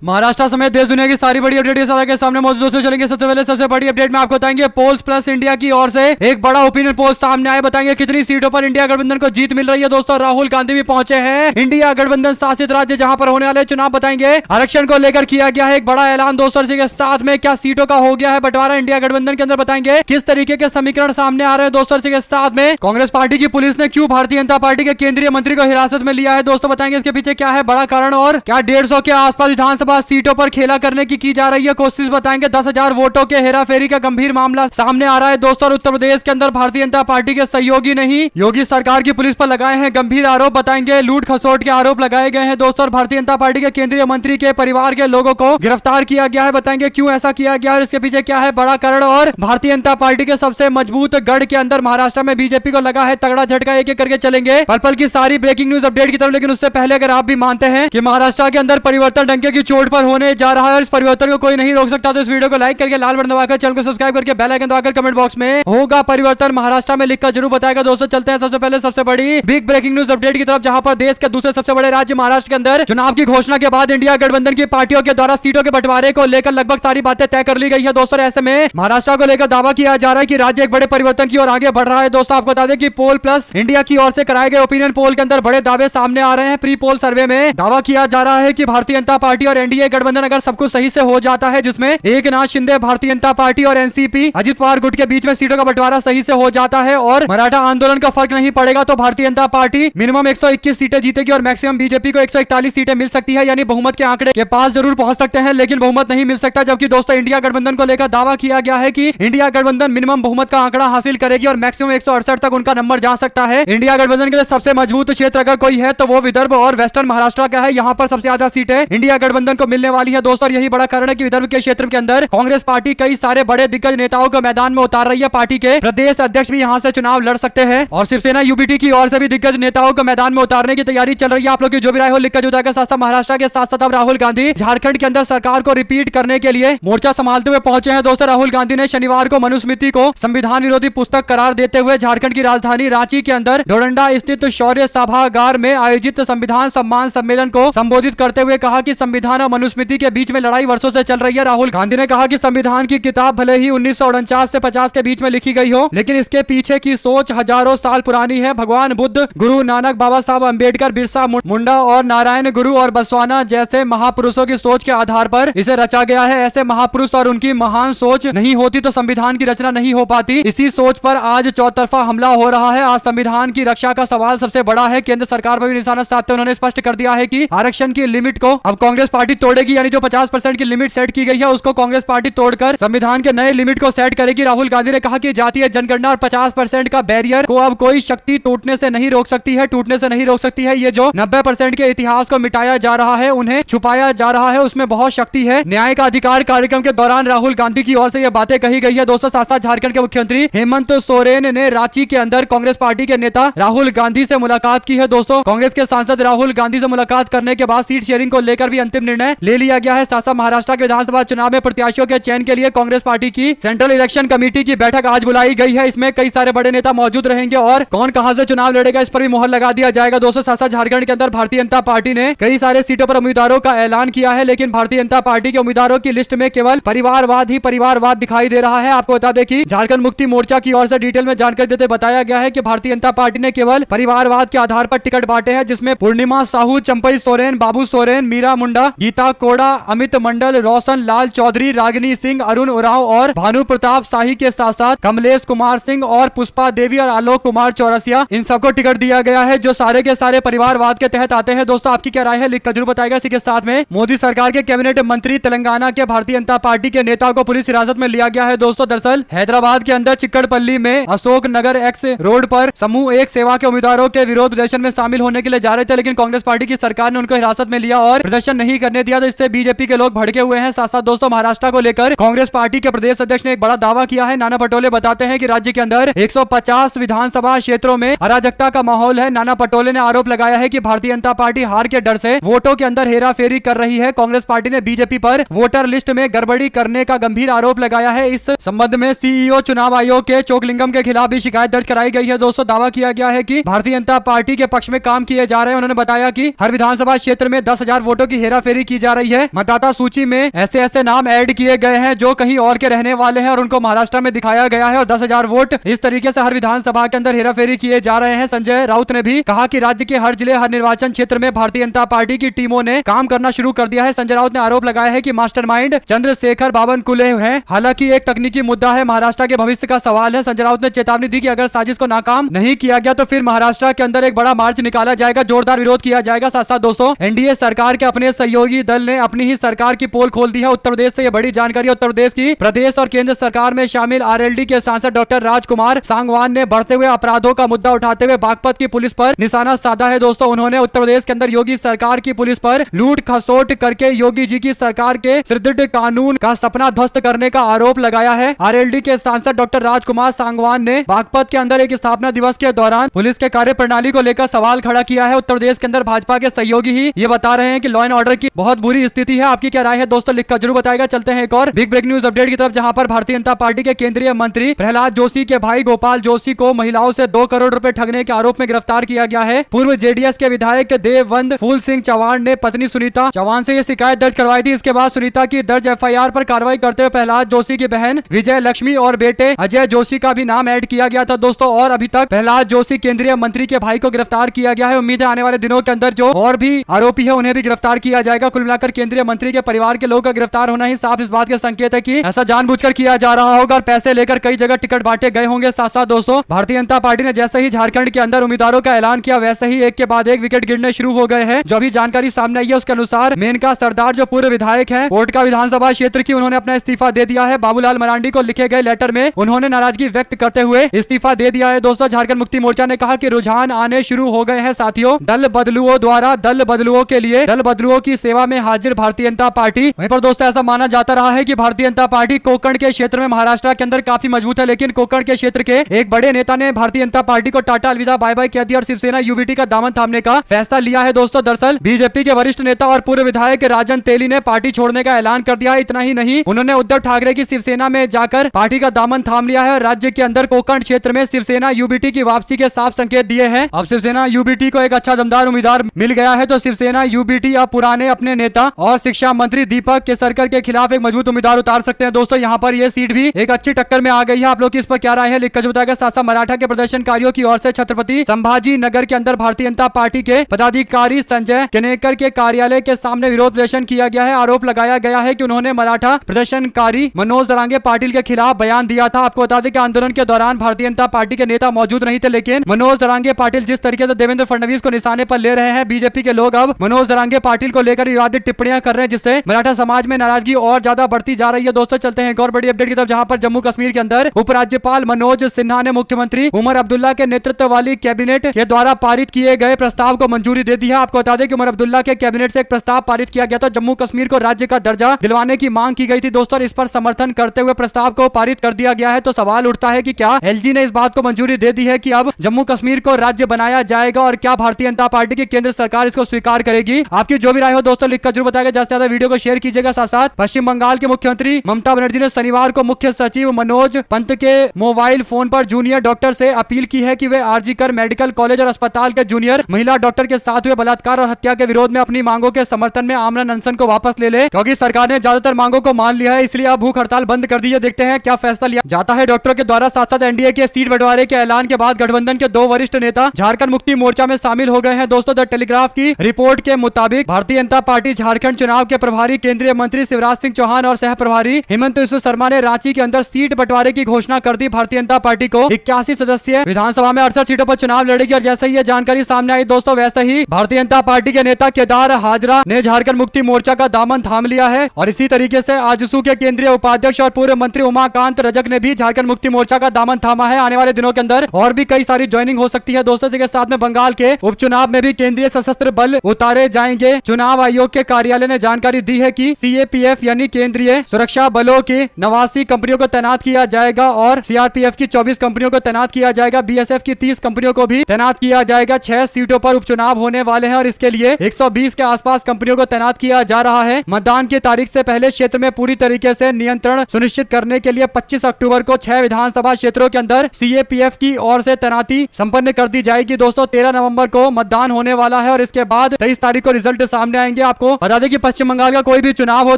महाराष्ट्र समेत देश दुनिया की सारी बड़ी अपडेट के सामने मौजूद दोस्तों चलेंगे। सबसे पहले सबसे बड़ी अपडेट में आपको बताएंगे पोल्स प्लस इंडिया की ओर से एक बड़ा ओपिनियन पोल सामने आए। बताएंगे कितनी सीटों पर इंडिया गठबंधन को जीत मिल रही है। दोस्तों राहुल गांधी भी पहुंचे हैं इंडिया गठबंधन शासित राज्य जहां पर होने वाले चुनाव। बताएंगे आरक्षण को लेकर किया गया है एक बड़ा ऐलान दोस्तों। इसी के साथ में क्या सीटों का हो गया है बंटवारा इंडिया गठबंधन के अंदर। बताएंगे किस तरीके के समीकरण सामने आ रहे हैं दोस्तों। इसी के साथ में कांग्रेस पार्टी की पुलिस ने क्यों भारतीय जनता पार्टी के केंद्रीय मंत्री को हिरासत में लिया है दोस्तों। बताएंगे इसके पीछे क्या है बड़ा कारण और क्या 150 के आसपास विधानसभा सीटों पर खेला करने की जा रही है कोशिश। बताएंगे 10,000 वोटों के हेराफेरी का गंभीर मामला सामने आ रहा है दोस्तों। उत्तर प्रदेश के अंदर भारतीय जनता पार्टी के सहयोगी नहीं योगी सरकार की पुलिस पर लगाए हैं गंभीर आरोप। बताएंगे लूट खसोट के आरोप लगाए गए हैं दोस्तों। भारतीय जनता पार्टी के केंद्रीय मंत्री के परिवार के लोगों को गिरफ्तार किया गया है। बताएंगे क्यों ऐसा किया गया है, इसके पीछे क्या है बड़ा कारण। और भारतीय जनता पार्टी के सबसे मजबूत गढ़ के अंदर महाराष्ट्र में बीजेपी को लगा है तगड़ा झटका। एक एक करके चलेंगे पल पल की सारी ब्रेकिंग न्यूज अपडेट की तरफ। लेकिन उससे पहले अगर आप भी मानते हैं कि महाराष्ट्र के अंदर परिवर्तन डंके की चोट पर होने जा रहा है, इस परिवर्तन को कोई नहीं रोक सकता, तो इस वीडियो को लाइक करके लाल बटन दबाकर चैनल को सब्सक्राइब करके बेल आइकन दबाकर कमेंट बॉक्स में होगा परिवर्तन महाराष्ट्र में लिखकर जरूर बताएगा दोस्तों। चलते हैं सबसे पहले सबसे बड़ी बिग ब्रेकिंग न्यूज अपडेट की तरफ, जहां पर देश के दूसरे सबसे बड़े राज्य महाराष्ट्र के अंदर चुनाव की घोषणा के बाद इंडिया गठबंधन की पार्टियों के द्वारा सीटों के बंटवारे को लेकर लगभग सारी बातें तय कर ली गई है दोस्तों। ऐसे में महाराष्ट्र को लेकर दावा किया जा रहा है कि राज्य एक बड़े परिवर्तन की ओर आगे बढ़ रहा है दोस्तों। आपको बता दें कि पोल प्लस इंडिया की ओर से कराए गए ओपिनियन पोल के अंदर बड़े दावे सामने आ रहे हैं। प्री पोल सर्वे में दावा किया जा रहा है कि भारतीय जनता पार्टी और एनडीए गठबंधन अगर सब कुछ सही से हो जाता है, जिसमें एकनाथ शिंदे भारतीय जनता पार्टी और एनसीपी अजित पवार गुट के बीच में सीटों का बंटवारा सही से हो जाता है और मराठा आंदोलन का फर्क नहीं पड़ेगा, तो भारतीय जनता पार्टी मिनिमम 121 सीटें जीतेगी और मैक्सिमम बीजेपी को 141 सीटें मिल सकती है। यानी बहुमत के आंकड़े के पास जरूर पहुंच सकते हैं लेकिन बहुमत नहीं मिल सकता। जबकि दोस्तों इंडिया गठबंधन को लेकर दावा किया गया है कि इंडिया गठबंधन मिनिमम बहुमत का आंकड़ा हासिल करेगी और मैक्सिमम 168 तक उनका नंबर जा सकता है। इंडिया गठबंधन के लिए सबसे मजबूत क्षेत्र अगर कोई है तो वो विदर्भ और वेस्टर्न महाराष्ट्र का है। यहाँ पर सबसे ज्यादा सीटें इंडिया गठबंधन को मिलने वाली है दोस्तों। यही बड़ा कारण है कि विदर्भ के क्षेत्र के अंदर कांग्रेस पार्टी कई सारे बड़े दिग्गज नेताओं को मैदान में उतार रही है। पार्टी के प्रदेश अध्यक्ष भी यहां से चुनाव लड़ सकते हैं और शिवसेना यूबीटी की ओर से भी दिग्गज नेताओं को मैदान में उतारने की तैयारी चल रही है। आप लोग की जो भी राय हो लिखकर जो जाएगा। साथ साथ महाराष्ट्र के साथ साथ अब राहुल गांधी झारखंड के अंदर सरकार को रिपीट करने के लिए मोर्चा संभालते हुए पहुंचे हैं दोस्तों। राहुल गांधी ने शनिवार को मनुस्मृति को संविधान विरोधी पुस्तक करार देते हुए झारखंड की राजधानी रांची के अंदर डोरंडा स्थित शौर्य सभागार में आयोजित संविधान सम्मान सम्मेलन को संबोधित करते हुए कहा कि संविधान और मनुस्मृति के बीच में लड़ाई वर्षों से चल रही है। राहुल गांधी ने कहा कि संविधान की किताब भले ही 1949 से 50 के बीच में लिखी गई हो, लेकिन इसके पीछे की सोच हजारों साल पुरानी है। भगवान बुद्ध, गुरु नानक, बाबा साहब अम्बेडकर, बिरसा मुंडा और नारायण गुरु और बसवाना जैसे महापुरुषों की सोच के आधार पर इसे रचा गया है। ऐसे महापुरुष और उनकी महान सोच नहीं होती तो संविधान की रचना नहीं हो पाती। इसी सोच पर आज चौतरफा हमला हो रहा है। आज संविधान की रक्षा का सवाल सबसे बड़ा है। केंद्र सरकार पर भी निशाना साधते उन्होंने स्पष्ट कर दिया है कि आरक्षण की लिमिट को अब कांग्रेस पार्टी तोड़ेगी। यानी जो 50% की लिमिट सेट की गई है उसको कांग्रेस पार्टी तोड़कर संविधान के नए लिमिट को सेट करेगी। राहुल गांधी ने कहा कि जातीय जनगणना और 50% का बैरियर को अब कोई शक्ति टूटने से नहीं रोक सकती है, टूटने से नहीं रोक सकती है। ये जो 90% के इतिहास को मिटाया जा रहा है, उन्हें छुपाया जा रहा है, उसमें बहुत शक्ति है। न्याय का अधिकार कार्यक्रम के दौरान राहुल गांधी की ओर से यह बातें कही गई है दोस्तों। साथ साथ झारखंड के मुख्यमंत्री हेमंत सोरेन ने रांची के अंदर कांग्रेस पार्टी के नेता राहुल गांधी से मुलाकात की है दोस्तों। कांग्रेस के सांसद राहुल गांधी से मुलाकात करने के बाद सीट शेयरिंग को लेकर भी अंतिम निर्णय ले लिया गया है। साथ साथ महाराष्ट्र के विधानसभा चुनाव में प्रत्याशियों के चयन के लिए कांग्रेस पार्टी की सेंट्रल इलेक्शन कमेटी की बैठक आज बुलाई गई है। इसमें कई सारे बड़े नेता मौजूद रहेंगे और कौन कहां से चुनाव लड़ेगा इस पर भी मोहर लगा दिया जाएगा दोस्तों। साथ साथ झारखंड के अंदर भारतीय जनता पार्टी ने कई सारे सीटों पर उम्मीदवारों का ऐलान किया है, लेकिन भारतीय जनता पार्टी के उम्मीदवारों की लिस्ट में केवल परिवारवाद ही परिवारवाद दिखाई दे रहा है। आपको बता दें कि झारखंड मुक्ति मोर्चा की ओर से डिटेल में जानकारी देते बताया गया है कि भारतीय जनता पार्टी ने केवल परिवारवाद के आधार पर टिकट बांटे हैं, जिसमें पूर्णिमा साहू, चंपई सोरेन, बाबू सोरेन, मीरा मुंडा, गीता कोड़ा, अमित मंडल, रोशन लाल चौधरी, रागिनी सिंह, अरुण उराव और भानु प्रताप शाही के साथ साथ कमलेश कुमार सिंह और पुष्पा देवी और आलोक कुमार चौरसिया, इन सबको टिकट दिया गया है जो सारे के सारे परिवारवाद के तहत आते हैं। दोस्तों आपकी क्या राय है लिखकर जरूर बताएगा। इसी के साथ में मोदी सरकार के कैबिनेट मंत्री तेलंगाना के भारतीय जनता पार्टी के नेता को पुलिस हिरासत में लिया गया है दोस्तों। दरअसल हैदराबाद के अंदर चिक्कड़पल्ली में अशोक नगर एक्स रोड पर समूह एक सेवा के उम्मीदवारों के विरोध प्रदर्शन में शामिल होने के लिए जा रहे थे, लेकिन कांग्रेस पार्टी की सरकार ने उनको हिरासत में लिया और प्रदर्शन नहीं करने दिया, तो इससे बीजेपी के लोग भड़के हुए हैं। साथ साथ दोस्तों महाराष्ट्र को लेकर कांग्रेस पार्टी के प्रदेश अध्यक्ष ने एक बड़ा दावा किया है। नाना पटोले बताते हैं कि राज्य के अंदर 150 विधानसभा क्षेत्रों में अराजकता का माहौल है। नाना पटोले ने आरोप लगाया है कि भारतीय जनता पार्टी हार के डर से वोटों के अंदर हेराफेरी कर रही है। कांग्रेस पार्टी ने बीजेपी पर वोटर लिस्ट में गड़बड़ी करने का गंभीर आरोप लगाया है। इस संबंध में सीईओ चुनाव आयोग के चोकलिंगम के खिलाफ भी शिकायत दर्ज कराई गई है दोस्तों। दावा किया गया है कि भारतीय जनता पार्टी के पक्ष में काम किए जा रहे हैं। उन्होंने बताया कि हर विधानसभा क्षेत्र में 10,000 वोटों की हेराफेरी की जा रही है। मतदाता सूची में ऐसे ऐसे नाम ऐड किए गए हैं जो कहीं और के रहने वाले हैं और उनको महाराष्ट्र में दिखाया गया है और 10,000 वोट इस तरीके से हर विधानसभा के अंदर हेराफेरी किए जा रहे हैं। संजय राउत ने भी कहा कि राज्य के हर जिले, हर निर्वाचन क्षेत्र में भारतीय जनता पार्टी की टीमों ने काम करना शुरू कर दिया है। संजय राउत ने आरोप लगाया है कि मास्टरमाइंड चंद्रशेखर बावनकुले हैं। हालांकि एक तकनीकी मुद्दा है, महाराष्ट्र के भविष्य का सवाल है। संजय राउत ने चेतावनी दी कि अगर साजिश को नाकाम नहीं किया गया तो फिर महाराष्ट्र के अंदर एक बड़ा मार्च निकाला जाएगा, जोरदार विरोध किया जाएगा। साथ साथ दोस्तों, एनडीए सरकार के अपने सहयोगी दल ने अपनी ही सरकार की पोल खोल दी है। उत्तर प्रदेश से ये बड़ी जानकारी। उत्तर प्रदेश की प्रदेश और केंद्र सरकार में शामिल आरएलडी के सांसद डॉक्टर राजकुमार सांगवान ने बढ़ते हुए अपराधों का मुद्दा उठाते हुए बागपत की पुलिस पर निशाना साधा है। दोस्तों, उन्होंने उत्तर प्रदेश के अंदर योगी सरकार की पुलिस पर लूट खसोट करके योगी जी की सरकार के सुदृढ़ कानून का सपना ध्वस्त करने का आरोप लगाया है। आरएलडी के सांसद डॉक्टर राजकुमार सांगवान ने बागपत के अंदर एक स्थापना दिवस के दौरान पुलिस के कार्य प्रणाली को लेकर सवाल खड़ा किया है। उत्तर प्रदेश के अंदर भाजपा के सहयोगी ही ये बता रहे हैं कि लॉ एंड ऑर्डर की बहुत बुरी स्थिति है। आपकी क्या राय है दोस्तों, लिखकर जरूर बताएगा। चलते हैं एक और बिग ब्रेक न्यूज अपडेट की तरफ, जहां पर भारतीय जनता पार्टी के केंद्रीय मंत्री प्रहलाद जोशी के भाई गोपाल जोशी को महिलाओं से 2 करोड़ रुपए ठगने के आरोप में गिरफ्तार किया गया है। पूर्व जेडीएस के विधायक देववंत फूल सिंह चौहान ने पत्नी सुनीता चौहान से यह शिकायत दर्ज करवाई थी। इसके बाद सुनीता की दर्ज एफआईआर पर कार्रवाई करते हुए प्रहलाद जोशी की बहन विजय लक्ष्मी और बेटे अजय जोशी का भी नाम ऐड किया गया था दोस्तों। और अभी तक प्रहलाद जोशी केंद्रीय मंत्री के भाई को गिरफ्तार किया गया है। उम्मीद है आने वाले दिनों के अंदर जो और भी आरोपी है उन्हें भी गिरफ्तार किया जाएगा। कुल मिलाकर केंद्रीय मंत्री के परिवार के लोगों का गिरफ्तार होना ही साफ इस बात के संकेत है कि ऐसा जानबूझकर किया जा रहा होगा और पैसे लेकर कई जगह टिकट बांटे गए होंगे। साथ साथ दोस्तों, भारतीय जनता पार्टी ने जैसे ही झारखंड के अंदर उम्मीदवारों का ऐलान किया वैसे ही एक के बाद एक विकेट गिरने शुरू हो गए हैं। जो भी जानकारी सामने आई है उसके अनुसार मेनका सरदार जो पूर्व विधायक है कोटका विधानसभा क्षेत्र की, उन्होंने अपना इस्तीफा दे दिया है। बाबूलाल मरांडी को लिखे गए लेटर में उन्होंने नाराजगी व्यक्त करते हुए इस्तीफा दे दिया है। दोस्तों, झारखंड मुक्ति मोर्चा ने कहा कि रुझान आने शुरू हो गए हैं साथियों। दल बदलुओं द्वारा दल बदलुओं के लिए दल बदलुओं की सेवा में हाजिर भारतीय जनता पार्टी। वहीं पर दोस्तों, ऐसा माना जाता रहा है कि भारतीय जनता पार्टी कोंकण के क्षेत्र में महाराष्ट्र के अंदर काफी मजबूत है, लेकिन कोंकण के क्षेत्र के एक बड़े नेता ने भारतीय जनता पार्टी को टाटा अलविदा बाय बाय कह दिया और शिवसेना यूबीटी का दामन थामने का फैसला लिया है। दोस्तों, दरअसल बीजेपी के वरिष्ठ नेता और पूर्व विधायक राजन तेली ने पार्टी छोड़ने का ऐलान कर दिया है। इतना ही नहीं, उन्होंने उद्धव ठाकरे की शिवसेना में जाकर पार्टी का दामन थाम लिया है और राज्य के अंदर कोंकण क्षेत्र में शिवसेना यूबीटी की वापसी के साफ संकेत दिए हैं। अब शिवसेना यूबीटी को एक अच्छा दमदार उम्मीदवार मिल गया है, तो शिवसेना यूबीटी अब पुराने अपने नेता और शिक्षा मंत्री दीपक केसरकर के खिलाफ एक मजबूत उम्मीदवार उतार सकते हैं। दोस्तों, यहाँ पर यह सीट भी एक अच्छी टक्कर में आ गई है। आप लोग इस पर क्या राय है लिखकर बताएगा। साथ साथ मराठा के प्रदर्शनकारियों की ओर से छत्रपति संभाजी नगर के अंदर भारतीय जनता पार्टी के पदाधिकारी संजय केनेकर के कार्यालय के सामने विरोध प्रदर्शन किया गया है। आरोप लगाया गया है कि उन्होंने मराठा प्रदर्शनकारी मनोज दरांगे पाटिल के खिलाफ बयान दिया था। आपको बता दें कि आंदोलन के दौरान भारतीय जनता पार्टी के नेता मौजूद नहीं थे, लेकिन मनोज दरांगे पाटिल जिस तरीके से देवेंद्र फडणवीस को निशाने पर ले रहे हैं, बीजेपी के लोग अब मनोज दरांगे पाटिल को लेकर विवादित टिप्पणियां कर रहे हैं, जिससे मराठा समाज में नाराजगी और ज्यादा बढ़ती जा रही है। दोस्तों, चलते हैं एक और बड़ी अपडेट की तरफ, जहां पर जम्मू कश्मीर के अंदर उपराज्यपाल मनोज सिन्हा ने मुख्यमंत्री उमर अब्दुल्ला के नेतृत्व वाली कैबिनेट के द्वारा पारित किए गए प्रस्ताव को मंजूरी दे दी है। आपको बता दें कि उमर अब्दुल्ला के कैबिनेट से एक प्रस्ताव पारित किया गया था, जम्मू कश्मीर को राज्य का दर्जा दिलवाने की मांग की गई थी दोस्तों। इस पर समर्थन करते हुए प्रस्ताव को पारित कर दिया गया है। तो सवाल उठता है कि क्या एलजी ने इस बात को मंजूरी दे दी है कि अब जम्मू कश्मीर को राज्य बनाया जाएगा और क्या भारतीय जनता पार्टी की केंद्र सरकार इसको स्वीकार करेगी? आपकी जो भी राय हो दोस्तों लिखकर जरूर बताएगा। ज्यादा से ज्यादा वीडियो को शेयर कीजिएगा। साथ साथ पश्चिम बंगाल के मुख्यमंत्री ममता बनर्जी ने शनिवार को मुख्य सचिव मनोज पंत के मोबाइल फोन पर जूनियर डॉक्टर से अपील की है कि वे आरजीकर मेडिकल कॉलेज और अस्पताल के जूनियर महिला डॉक्टर के साथ हुए बलात्कार और हत्या के विरोध में अपनी मांगों के समर्थन में आमरण अनशन को वापस ले ले, क्योंकि सरकार ने ज्यादातर मांगों को मान लिया है, इसलिए अब भूख हड़ताल बंद कर दी है। देखते हैं क्या फैसला लिया जाता है डॉक्टरों के द्वारा। साथ साथ एनडीए के सीट बंटवारे के ऐलान के बाद गठबंधन के 2 वरिष्ठ नेता झारखंड मुक्ति मोर्चा में शामिल हो गए हैं। दोस्तों, द टेलीग्राफ की रिपोर्ट के मुताबिक भारतीय जनता पार्टी झारखंड चुनाव के प्रभारी केंद्रीय मंत्री शिवराज सिंह चौहान और सह प्रभारी हेमंत बिस्व शर्मा ने रांची के अंदर सीट बंटवारे की घोषणा कर दी। भारतीय जनता पार्टी को 81 सदस्यीय विधानसभा में 68 सीटों पर चुनाव लड़ेगी और जैसे ही ये जानकारी सामने आई दोस्तों, वैसे ही भारतीय जनता पार्टी के नेता केदार हाजरा ने झारखंड मुक्ति मोर्चा का दामन थाम लिया है। और इसी तरीके से आजसू के केंद्रीय उपाध्यक्ष और पूर्व मंत्री उमाकांत रजक ने भी झारखंड मुक्ति मोर्चा का दामन थामा है। आने वाले दिनों के अंदर और भी कई सारी ज्वाइनिंग हो सकती है दोस्तों। इसके साथ में बंगाल के उपचुनाव में भी केंद्रीय सशस्त्र बल उतारे जाएंगे। चुनाव आयोग के कार्यालय ने जानकारी दी है कि सीएपीएफ यानी केंद्रीय सुरक्षा बलों की 89 कंपनियों को तैनात किया जाएगा और सीआरपीएफ की 24 कंपनियों को तैनात किया जाएगा। बीएसएफ की 30 कंपनियों को भी तैनात किया जाएगा। 6 सीटों पर उपचुनाव होने वाले हैं और इसके लिए 120 के आसपास कंपनियों को तैनात किया जा रहा है। मतदान की तारीख से पहले क्षेत्र में पूरी तरीके से नियंत्रण सुनिश्चित करने के लिए 25 अक्टूबर को 6 विधानसभा क्षेत्रों के अंदर सीएपीएफ की ओर से तैनाती संपन्न कर दी जाएगी। दोस्तों, 13 नवंबर को मतदान होने वाला है और इसके बाद 23 तारीख को रिजल्ट सामने आएंगे। आपको बता दें कि पश्चिम बंगाल का कोई भी चुनाव हो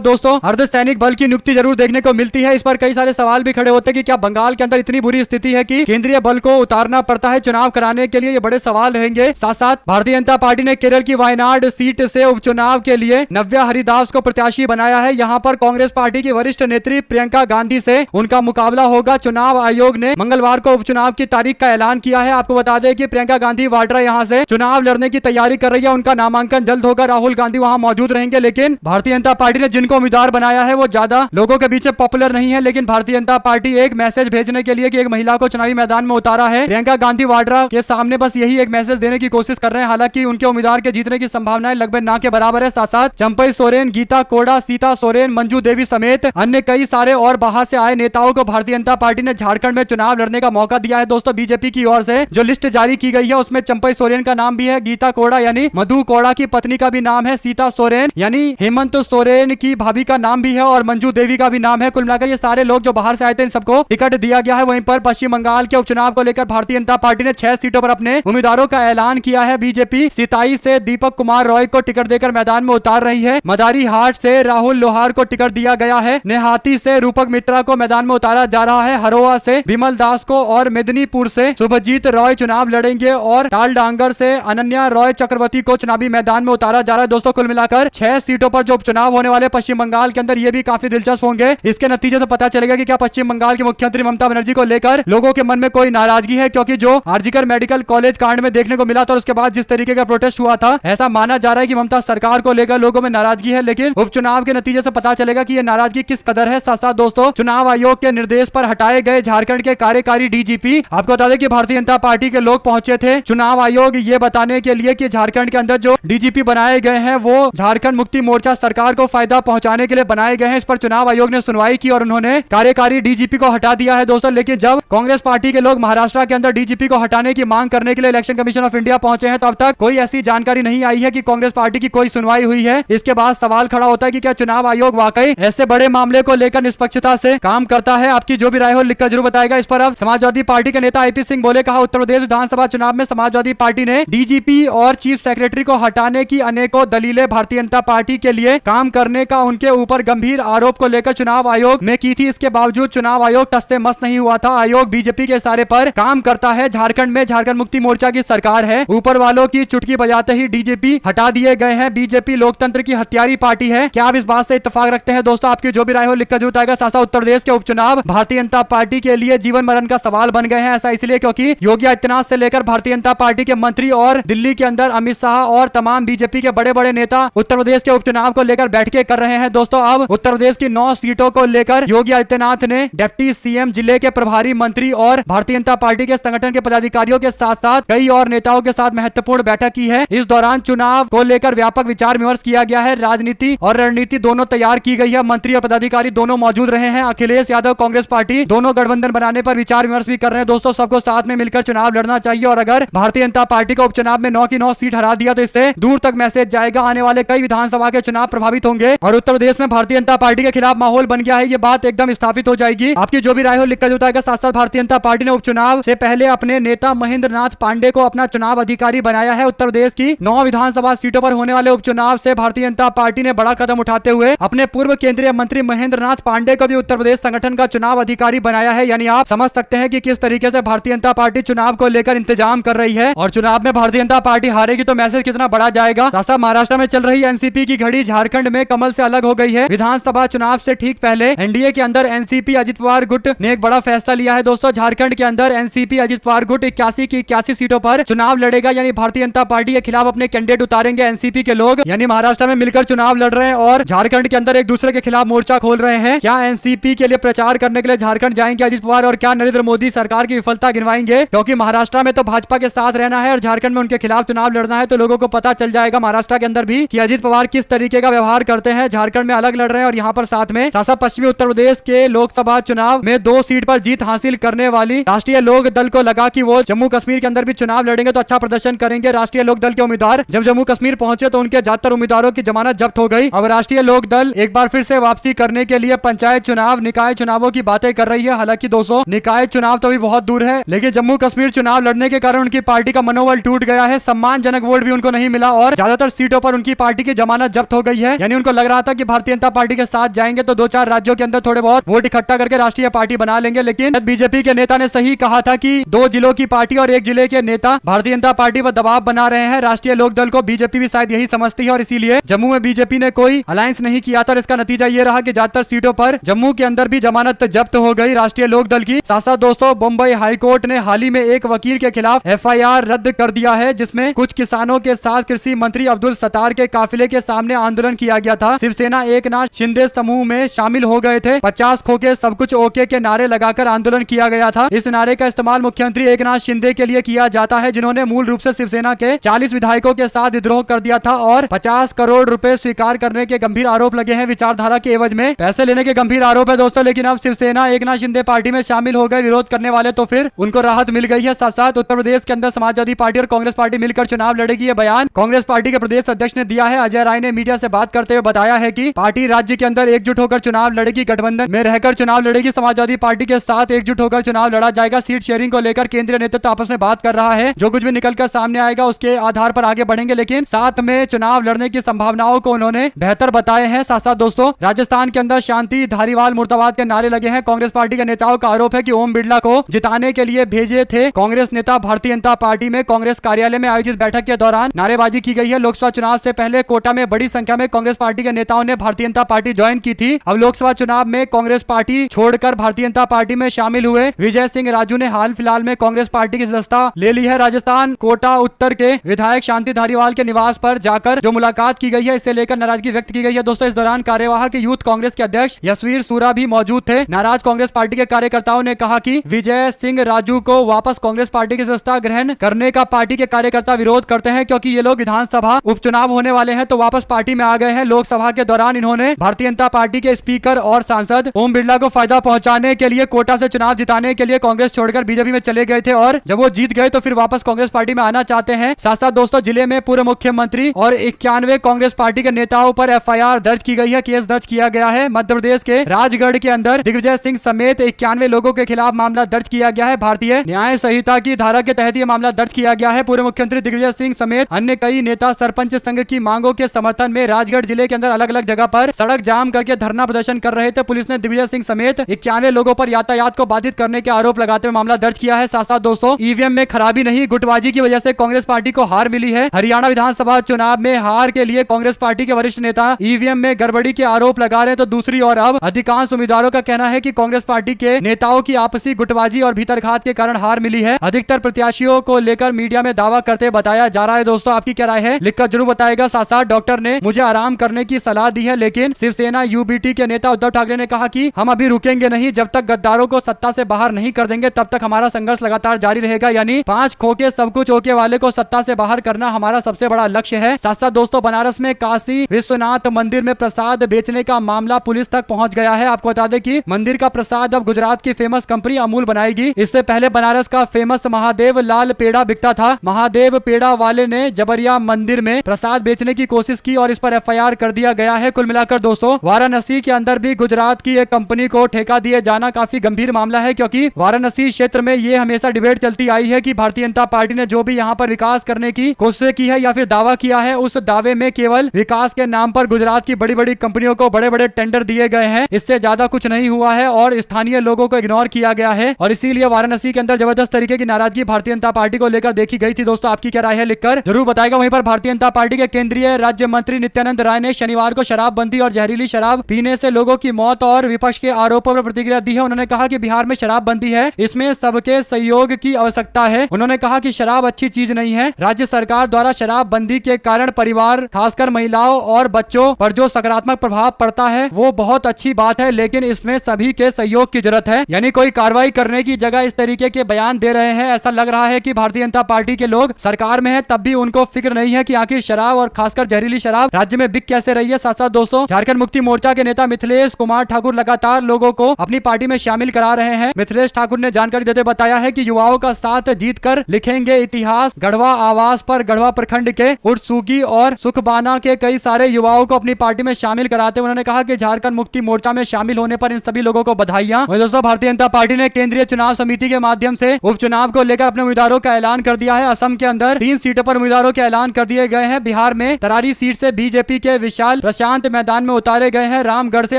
दोस्तों, अर्धसैनिक बल की नियुक्ति जरूर देखने को मिलती है। इस पर कई सारे सवाल भी खड़े होते हैं कि क्या बंगाल के अंदर इतनी बुरी स्थिति है कि केंद्रीय बल को उतारना पड़ता है चुनाव कराने के लिए, ये बड़े सवाल रहेंगे। साथ साथ भारतीय जनता पार्टी ने केरल की वायनाड सीट से उपचुनाव के लिए नव्या हरिदास को प्रत्याशी बनाया है। यहाँ पर कांग्रेस पार्टी की वरिष्ठ नेत्री प्रियंका गांधी से उनका मुकाबला होगा। चुनाव आयोग ने मंगलवार को उपचुनाव की तारीख का ऐलान किया है। आपको बता दें कि प्रियंका गांधी वाड्रा यहाँ से चुनाव लड़ने की तैयारी कर रही है। उनका नामांकन जल्द होगा। राहुल गांधी वहां मौजूद रहेंगे, लेकिन भारतीय जनता पार्टी ने जिनको उम्मीदवार बनाया है वो ज्यादा लोगों के बीच पॉपुलर नहीं है। लेकिन भारतीय जनता पार्टी एक मैसेज भेजने के लिए कि एक महिला को चुनावी मैदान में उतारा है, प्रियंका गांधी वाड्रा के सामने बस यही एक मैसेज देने की कोशिश कर रहे हैं। हालांकि उनके उम्मीदवार के जीतने की संभावनाएं लगभग ना के बराबर है। साथ साथ चंपई सोरेन, गीता कोड़ा, सीता सोरेन, मंजू देवी समेत अन्य कई सारे और बाहर से आए नेताओं को भारतीय जनता पार्टी ने झारखंड में चुनाव लड़ने का मौका दिया है। दोस्तों बीजेपी की ओर से जो लिस्ट जारी की गई है उसमें चंपई सोरेन का नाम भी है, गीता कोड़ा यानी मधु कोड़ा की पत्नी का भी नाम है, सीता सोरेन यानी हेमंत सोरेन की भाभी का नाम भी है और मंजू देवी का भी नाम है। कुल मिलाकर ये सारे लोग जो बाहर से आए थे इन सबको टिकट दिया गया है। वहीं पर पश्चिम बंगाल के उपचुनाव को लेकर भारतीय जनता पार्टी ने 6 सीटों पर अपने उम्मीदवारों का ऐलान किया है। बीजेपी सिताई से दीपक कुमार रॉय को टिकट देकर मैदान में उतार रही है। मदारी हाट से राहुल लोहार को टिकट दिया गया है। नेहाती से रूपक मित्रा को मैदान में उतारा जा रहा है। हरोआ से विमल दास को और मेदिनीपुर से शुभजीत रॉय चुनाव लड़ेंगे और टालडांगर से अनन्या रॉय चक्रवर्ती को चुनावी मैदान में उतारा जा रहा है। दोस्तों कुल मिलाकर 6 सीटों पर जो उपचुनाव होने वाले पश्चिम बंगाल के अंदर ये भी काफी दिलचस्प होंगे। इसके नतीजे से पता चलेगा कि क्या पश्चिम बंगाल की मुख्यमंत्री ममता बनर्जी को लेकर लोगों के मन में कोई नाराजगी है, क्योंकि जो आरजीकर मेडिकल कॉलेज कांड में देखने को मिला था और उसके बाद जिस तरीके का प्रोटेस्ट हुआ था, ऐसा माना जा रहा है कि ममता सरकार को लेकर लोगों में नाराजगी है। लेकिन उपचुनाव के नतीजे से पता चलेगा कि यह नाराजगी किस कदर है। साथ साथ दोस्तों चुनाव आयोग के निर्देश पर हटाए गए झारखंड के कार्यकारी डीजीपी, आपको बता दें कि भारतीय जनता पार्टी के लोग पहुंचे थे चुनाव आयोग ये बताने के लिए कि झारखंड के अंदर जो डीजीपी बनाए गए हैं वो झारखंड मुक्ति मोर्चा सरकार को फायदा पहुंचाने के लिए बनाए गए हैं। इस पर चुनाव आयोग ने सुनवाई की और उन्होंने कार्यकारी डीजीपी को हटा दिया है दोस्तों। लेकिन जब कांग्रेस पार्टी के लोग महाराष्ट्र के अंदर डीजीपी को हटाने की मांग करने के लिए इलेक्शन कमीशन ऑफ इंडिया पहुंचे हैं, तब तक कोई ऐसी जानकारी नहीं आई है कि कांग्रेस पार्टी की कोई सुनवाई हुई है। इसके बाद सवाल खड़ा होता है कि क्या चुनाव आयोग वाकई ऐसे बड़े मामले को लेकर निष्पक्षता से काम करता है। आपकी जो भी राय हो लिखकर जरूर बताएगा। इस पर अब समाजवादी पार्टी के नेता आईपी सिंह बोले, कहा उत्तर प्रदेश विधानसभा चुनाव में समाजवादी पार्टी ने डीजीपी और चीफ सेक्रेटरी को हटाने की अनेकों दलीलें भारतीय जनता पार्टी के लिए काम करने का उनके ऊपर गंभीर आरोप को लेकर चुनाव आयोग में की थी। इसके बावजूद चुनाव आयोग टस से मस नहीं हुआ था। आयोग बीजेपी के इशारे पर काम करता है। झारखंड में झारखंड मुक्ति मोर्चा की सरकार है, ऊपर वालों की चुटकी बजाते ही डीजीपी हटा दिए गए हैं। बीजेपी लोकतंत्र की हत्यारी पार्टी है। क्या आप इस बात से इत्तेफाक रखते हैं? दोस्तों आपकी जो भी राय हो लिखकर जरूर आएगा। साथ उत्तर प्रदेश के उपचुनाव भारतीय जनता पार्टी के लिए जीवन मरण का सवाल बन गए हैं। ऐसा इसलिए क्योंकि योगी आदित्यनाथ से लेकर भारतीय जनता पार्टी के मंत्री और दिल्ली के अंदर अमित शाह और तमाम बीजेपी के बड़े बड़े नेता उत्तर प्रदेश के उपचुनाव को लेकर बैठकें कर रहे हैं। दोस्तों अब उत्तर प्रदेश की 9 सीटों को लेकर योगी आदित्यनाथ ने डिप्टी सीएम, जिले के प्रभारी मंत्री और भारतीय जनता पार्टी के संगठन के पदाधिकारियों के साथ साथ कई और नेताओं के साथ महत्वपूर्ण बैठक की है। इस दौरान चुनाव को लेकर व्यापक विचार विमर्श किया गया है। राजनीति और रणनीति दोनों तैयार की गई है। मंत्री और पदाधिकारी दोनों मौजूद रहे हैं। अखिलेश यादव कांग्रेस पार्टी दोनों गठबंधन बनाने पर विचार विमर्श भी कर रहे हैं। दोस्तों सबको साथ में मिलकर चुनाव लड़ना चाहिए और अगर भारतीय जनता पार्टी को उपचुनाव में 9 की 9 सीट हरा दिया तो इससे दूर तक मैसेज जाएगा। आने वाले कई विधानसभा के चुनाव प्रभावित होंगे और उत्तर प्रदेश में भारतीय जनता पार्टी के खिलाफ माहौल बन गया है। ये बात एकदम स्थापित हो जाएगी। आपकी जो भी राय हो लिखकर जुटाएगा। साथ साथ भारतीय जनता पार्टी ने उपचुनाव से पहले अपने नेता महेंद्र नाथ पांडे को अपना चुनाव अधिकारी बनाया है। उत्तर प्रदेश की 9 विधानसभा सीटों पर होने वाले उपचुनाव से भारतीय जनता पार्टी ने बड़ा कदम उठाते हुए अपने पूर्व केंद्रीय मंत्री महेंद्र नाथ पांडे को भी उत्तर प्रदेश संगठन का चुनाव अधिकारी बनाया है। यानी आप समझ सकते हैं कि किस तरीके से भारतीय जनता पार्टी चुनाव को लेकर इंतजाम कर रही है और चुनाव में भारतीय जनता पार्टी हारेगी तो मैसेज कितना बड़ा जाएगा। साथ महाराष्ट्र में चल रही एनसीपी की घड़ी झारखंड में कमल से अलग हो गई है। विधानसभा चुनाव से ठीक पहले एनडीए के अंदर एनसीपी अजित पवार गुट ने एक बड़ा फैसला लिया है। दोस्तों झारखंड के अंदर एनसीपी अजित पवार गुट 81 की 81 सीटों पर चुनाव लड़ेगा। यानी भारतीय जनता पार्टी के खिलाफ अपने कैंडिडेट उतारेंगे एनसीपी के लोग। यानी महाराष्ट्र में मिलकर चुनाव लड़ रहे हैं और झारखंड के अंदर एक दूसरे के खिलाफ मोर्चा खोल रहे हैं। क्या एनसीपी के लिए प्रचार करने के लिए झारखंड जाएंगे अजित पवार और क्या नरेंद्र मोदी सरकार की विफलता गिनवाएंगे? क्योंकि महाराष्ट्र में तो भाजपा के साथ रहना है और झारखंड में उनके खिलाफ चुनाव लड़ना है, तो लोगों को पता चल जाएगा महाराष्ट्र के अंदर भी कि अजित पवार किस तरीके का व्यवहार करते हैं। झारखंड में अलग लड़ रहे हैं और यहाँ पर साथ में पश्चिमी उत्तर प्रदेश के लोकसभा चुनाव में 2 सीट पर जीत हासिल करने वाली राष्ट्रीय लोक दल को लगा कि वो जम्मू कश्मीर के अंदर भी चुनाव लड़ेंगे तो अच्छा प्रदर्शन करेंगे। राष्ट्रीय लोक दल के उम्मीदवार जब जम्मू कश्मीर पहुंचे तो उनके ज्यादातर उम्मीदवारों की जमानत जब्त हो गई। अब राष्ट्रीय लोक दल एक बार फिर से वापसी करने के लिए पंचायत चुनाव, निकाय चुनावों की बातें कर रही है। हालांकि दोस्तों निकाय चुनाव तो अभी बहुत दूर है, लेकिन जम्मू कश्मीर चुनाव लड़ने के कारण उनकी पार्टी का मनोबल टूट गया है। सम्मानजनक वोट भी उनको नहीं मिला और ज्यादातर सीटों पर उनकी पार्टी की जमानत जब्त हो गई है। यानी उनको लग रहा था कि भारतीय जनता पार्टी के साथ जाएंगे तो 2-4 राज्यों के अंदर थोड़े बहुत वोट इकट्ठा करके राष्ट्रीय पार्टी बना लेंगे, लेकिन बीजेपी के नेता ने सही कहा था कि 2 जिलों की पार्टी और 1 जिले के नेता भारतीय जनता पार्टी पर दबाव बना रहे हैं। राष्ट्रीय लोकदल को बीजेपी भी शायद यही समझती है और इसीलिए जम्मू में बीजेपी ने कोई अलायंस नहीं किया था और इसका नतीजा ये रहा कि ज्यादातर सीटों पर जम्मू के अंदर भी जमानत जब्त हो गई राष्ट्रीय लोकदल की। साथ दोस्तों बम्बई हाईकोर्ट ने हाल ही में एक वकील के खिलाफ FIR रद्द कर दिया है, जिसमें कुछ किसानों के साथ कृषि मंत्री अब्दुल सत्तार के काफिले के सामने आंदोलन किया गया था। शिवसेना एकनाथ शिंदे समूह में शामिल हो गए थे। 50 खोके सब कुछ ओके के नारे लगाकर आंदोलन किया गया था। इस नारे का इस्तेमाल मुख्यमंत्री एकनाथ शिंदे के लिए किया जाता है, जिन्होंने मूल रूप से शिवसेना के 40 विधायकों के साथ विद्रोह कर दिया था और 50 करोड़ रुपए स्वीकार करने के गंभीर आरोप लगे हैं। विचारधारा के एवज में पैसे लेने के गंभीर आरोप है दोस्तों। लेकिन अब शिवसेना एकनाथ शिंदे पार्टी में शामिल हो गए विरोध करने वाले, तो फिर उनको राहत मिल गई है। साथ साथ उत्तर प्रदेश के अंदर समाजवादी पार्टी और कांग्रेस पार्टी मिलकर चुनाव लड़ेगी। ये बयान कांग्रेस पार्टी के प्रदेश अध्यक्ष ने दिया है। अजय राय ने मीडिया से बात करते हुए बताया है कि पार्टी राज्य के अंदर एकजुट होकर चुनाव लड़ेगी, गठबंधन में रहकर चुनाव लड़ेगी, समाजवादी पार्टी के साथ एकजुट होकर चुनाव लड़ा जाएगा। सीट शेयरिंग को लेकर केंद्रीय नेतृत्व आपस में बात कर रहा है। जो कुछ भी निकलकर सामने आएगा उसके आधार पर आगे बढ़ेंगे, लेकिन साथ में चुनाव लड़ने की संभावनाओं को उन्होंने बेहतर बताए हैं। साथ साथ दोस्तों राजस्थान के अंदर शांति धारीवाल मुर्दाबाद के नारे लगे हैं। कांग्रेस पार्टी के नेताओं का आरोप है कि ओम बिरला को जिताने के लिए भेजे थे कांग्रेस नेता भारतीय जनता पार्टी में। कांग्रेस कार्यालय में आयोजित बैठक के दौरान नारेबाजी की गई है। लोकसभा चुनाव से पहले कोटा में बड़ी संख्या में कांग्रेस पार्टी के नेताओं ने भारतीय जनता पार्टी ज्वाइन की थी। अब लोकसभा चुनाव में कांग्रेस पार्टी छोड़कर भारतीय जनता पार्टी में शामिल हुए विजय सिंह राजू ने हाल फिलहाल में कांग्रेस पार्टी की सदस्यता ले ली है। राजस्थान कोटा उत्तर के विधायक शांति धारीवाल के निवास पर जाकर जो मुलाकात की गई है, इसे लेकर नाराजगी व्यक्त की गई है। दोस्तों इस दौरान कार्यवाहक यूथ कांग्रेस के अध्यक्ष यशवीर सूरा भी मौजूद थे। नाराज कांग्रेस पार्टी के कार्यकर्ताओं ने कहा कि विजय सिंह राजू को वापस कांग्रेस पार्टी की सदस्यता ग्रहण करने का पार्टी के कार्यकर्ता विरोध करते हैं, क्योंकि ये लोग विधानसभा उपचुनाव होने वाले हैं तो वापस पार्टी में आ गए हैं। लोकसभा के दौरान इन्होंने भारतीय जनता पार्टी के स्पीकर और सांसद ओम बिरला को फायदा पहुंचाने के लिए कोटा से चुनाव जिताने के लिए कांग्रेस छोड़कर बीजेपी में चले गए थे और जब वो जीत गए तो फिर वापस कांग्रेस पार्टी में आना चाहते हैं। साथ साथ दोस्तों जिले में पूर्व मुख्यमंत्री और 91 कांग्रेस पार्टी के नेताओं पर FIR दर्ज की गई है, केस दर्ज किया गया है। मध्य प्रदेश के राजगढ़ के अंदर दिग्विजय सिंह समेत 91 लोगों के खिलाफ मामला दर्ज किया गया है। भारतीय न्याय संहिता की धारा के तहत यह मामला दर्ज किया गया है। पूर्व मुख्यमंत्री दिग्विजय सिंह समेत अन्य कई नेता सरपंच संघ की मांगों के समर्थन में राजगढ़ जिले के अंदर अलग अलग जगह पर सड़क जाम करके धरना प्रदर्शन कर रहे थे। पुलिस ने दिग्विजय सिंह समेत 91 लोगों पर यातायात को बाधित करने के आरोप लगाते हुए मामला दर्ज किया है। साथ साथ दोस्तों ईवीएम में खराबी नहीं, गुटबाजी की वजह से कांग्रेस पार्टी को हार मिली है। हरियाणा विधानसभा चुनाव में हार के लिए कांग्रेस पार्टी के वरिष्ठ नेता ईवीएम में गड़बड़ी के आरोप लगा रहे हैं, तो दूसरी ओर अब अधिकांश उम्मीदवारों का कहना है कि कांग्रेस पार्टी के नेताओं की आपसी गुटबाजी और भीतरघात के कारण हार मिली है। अधिकतर प्रत्याशियों को लेकर मीडिया में दावा करते बताया जा रहा है। दोस्तों आपकी क्या राय है, लिखकर जरूर बताएगा। साथ साथ डॉक्टर ने मुझे आराम करने की सलाह दी है, लेकिन शिवसेना UBT के नेता उद्धव ठाकरे ने कहा कि हम अभी रुकेंगे नहीं, जब तक गद्दारों को सत्ता से बाहर नहीं कर देंगे तब तक हमारा संघर्ष लगातार जारी रहेगा। यानी 5 खोके सब कुछ ओके वाले को सत्ता से बाहर करना हमारा सबसे बड़ा लक्ष्य है। साथ साथ दोस्तों बनारस में काशी विश्वनाथ मंदिर में प्रसाद बेचने का मामला पुलिस तक पहुंच गया है। आपको बता दें कि मंदिर का प्रसाद अब गुजरात की फेमस कंपनी अमूल बनाएगी। इससे पहले बनारस का फेमस महादेव लाल पेड़ा बिकता था। महादेव पेड़ा वाले ने जबरिया मंदिर में प्रसाद बेचने की कोशिश की और इस पर FIR कर दिया गया है। कुल मिलाकर दोस्तों वाराणसी के अंदर भी गुजरात की एक कंपनी को ठेका दिए जाना काफी गंभीर मामला है, क्योंकि वाराणसी क्षेत्र में ये हमेशा डिबेट चलती आई है कि भारतीय जनता पार्टी ने जो भी यहाँ पर विकास करने की कोशिश की है या फिर दावा किया है, उस दावे में केवल विकास के नाम पर गुजरात की बड़ी बड़ी कंपनियों को बड़े बड़े टेंडर दिए गए हैं। इससे ज्यादा कुछ नहीं हुआ है और स्थानीय लोगों को इग्नोर किया गया है और इसीलिए वाराणसी के अंदर जबरदस्त तरीके की नाराजगी भारतीय जनता पार्टी को लेकर देखी गई थी। दोस्तों आपकी क्या राय है, लिखकर जरूर बताएगा। वहीं पर भारतीय जनता पार्टी के केंद्रीय राज्य मंत्री नित्यानंद राय ने शनिवार को शराबबंदी और जहरीली शराब पीने से लोगों की मौत और विपक्ष के आरोपों पर प्रतिक्रिया दी है। उन्होंने कहा कि बिहार में शराबबंदी है, इसमें सबके सहयोग की आवश्यकता है। उन्होंने कहा कि शराब अच्छी चीज नहीं है। राज्य सरकार द्वारा शराबबंदी के कारण परिवार खासकर महिलाओं और बच्चों पर जो सकारात्मक प्रभाव पड़ता है वो बहुत अच्छी बात है, लेकिन इसमें सभी के सहयोग की जरूरत है। यानी कोई कार्रवाई करने की जगह इस तरीके के बयान दे रहे हैं। ऐसा लग रहा है कि भारतीय जनता पार्टी के लोग सरकार में है तब भी उनको फिक्र नहीं है कि आखिर शराब और खासकर जहरीली शराब राज्य में बिक कैसे रही है। साथ साथ दोस्तों झारखंड मुक्ति मोर्चा के नेता मिथिलेश कुमार ठाकुर लगातार लोगों को अपनी पार्टी में शामिल करा रहे हैं। मिथिलेश ठाकुर ने जानकारी देते बताया है कि युवाओं का साथ जीत कर लिखेंगे इतिहास। गढ़वा आवास पर गढ़वा प्रखंड के उर्सुगी और सुखबाना के कई सारे युवाओं को अपनी पार्टी में शामिल कराते उन्होंने कहा कि झारखंड मुक्ति मोर्चा में शामिल होने पर इन सभी लोगों को बधाइयां। दोस्तों भारतीय जनता पार्टी ने केंद्रीय चुनाव समिति के माध्यम से उपचुनाव को लेकर अपने उम्मीदवारों का ऐलान कर दिया है। असम के अंदर 3 सीटों पर उम्मीदवारों के ऐलान कर दिए गए हैं। बिहार में तरारी सीट से बीजेपी के विशाल प्रशांत मैदान में उतारे गए हैं। रामगढ़ से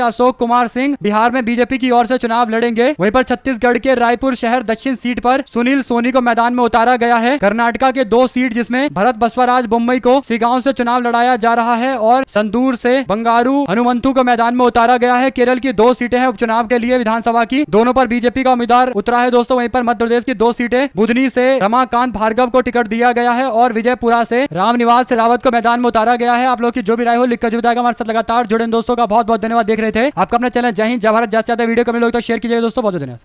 अशोक कुमार सिंह बिहार में बीजेपी की ओर से चुनाव लड़ेंगे। वहीं पर छत्तीसगढ़ के रायपुर शहर दक्षिण सीट पर सुनील सोनी को मैदान में उतारा गया है। कर्नाटका के 2 सीट जिसमें भरत बसवराज बुम्बई को सिगांव से चुनाव लड़ाया जा रहा है और संदूर से बंगारू हनुमंतु को मैदान में उतारा गया है। केरल की 2 सीटें हैं उपचुनाव के लिए विधानसभा की, दोनों पर बीजेपी का उम्मीदवार उतरा है दोस्तों। वहीं पर मध्य प्रदेश की 2 सीटें बुधनी से रमाकांत भार्गव को टिकट दिया गया है और विजयपुरा से रामनिवास रावत को मैदान में उतारा गया है। आप लोग की जो भी राय हो लिखकर जो बताएगा। हमारे साथ लगातार जुड़े दोस्तों का बहुत बहुत धन्यवाद। देख रहे थे आपका अपना चैनल जय हिंद जय भारत। ज्यादा से ज्यादा वीडियो को अपने लोग तक शेयर कीजिए दोस्तों। बहुत धन्यवाद।